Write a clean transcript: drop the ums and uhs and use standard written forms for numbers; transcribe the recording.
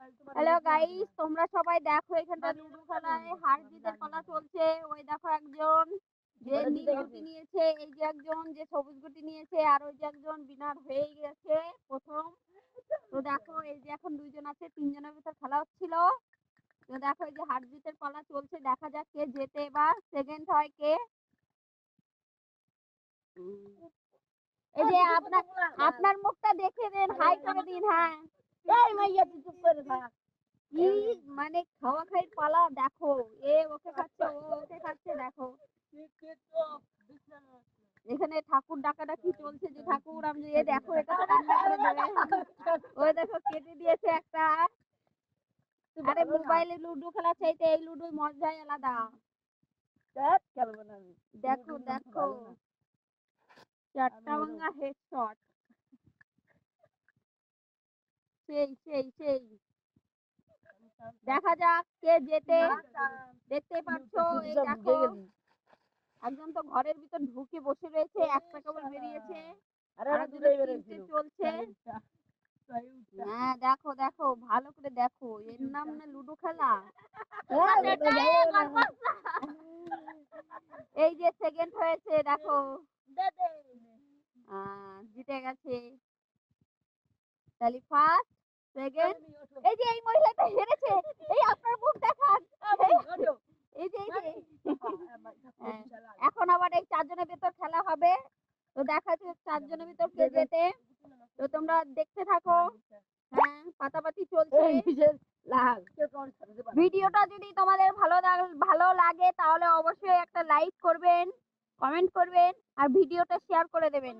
Hello guys, তোমরা সবাই দেখো এখানটা লুডো খেলায় হার জিতের পালা চলছে। ওই দেখো একজন যে নীল গুটি নিয়েছে, এই যে একজন যে সবুজ গুটি নিয়েছে, আর ওই যে একজন বিনার হয়ে গেছে প্রথম। তো দেখো এই যে এখন দুইজন আছে, তিনজনের ভিতর খেলা হচ্ছিল। তো দেখো এই যে হার জিতের পালা চলছে, দেখা যাক কে জেতে এবার, সেকেন্ড হয় কে। এই যে আপনার মুখটা দেখে দেন, হাই করে দিন। হ্যাঁ, এই মাইয়া তুই চুপ করে থাক। কি মানে খাওয়া খাইয়ের পালা দেখো, এ ওকে খাচ্ছে, ও ওকে খাচ্ছে। দেখো এখানে ঠাকুর ডাকাডাকি চলছে, যে ঠাকুর আমি এ দেখো এটা তো রান্না করে দেবে। ওই দেখো কেটে দিয়েছে একটা। আরে মোবাইলে লুডো খেলা চাইতে এই লুডোর মজাই আলাদা। দেখ খেলবো না আমি। দেখো দেখো চারটা ভাঙা হেডশট, সেই সেই সেই। দেখা যাক কে জেতে। দেখতে পাচ্ছো এই দেখো একজন তো ঘরের ভিতর ঢুকে বসে রয়েছে, একটা কেবল বেরিয়েছে, আরে আর দূরে দুটো বেরিয়েছিল তিনটে চলছে। হ্যাঁ দেখো দেখো ভালো করে দেখো, এর নাম না লুডো খেলা। এই যে সেকেন্ড হয়েছে দেখো, জিতে গেছে। তাহলে ফার্স্ট সেকেন্ড, এই যে এই মহিলাটা হেরেছে, এই আপনার মুখ দেখান। এই যে এখন আবার এই চারজনের ভিতর খেলা হবে। তো দেখা যাচ্ছে চারজনের ভিতর কে জেতে। তো তোমরা দেখতে থাকো। হ্যাঁ, পাতাপাতি চলছে। ভিডিওটা যদি তোমাদের ভালো লাগে তাহলে অবশ্যই একটা লাইক করবেন, কমেন্ট করবেন, আর ভিডিওটা শেয়ার করে দেবেন।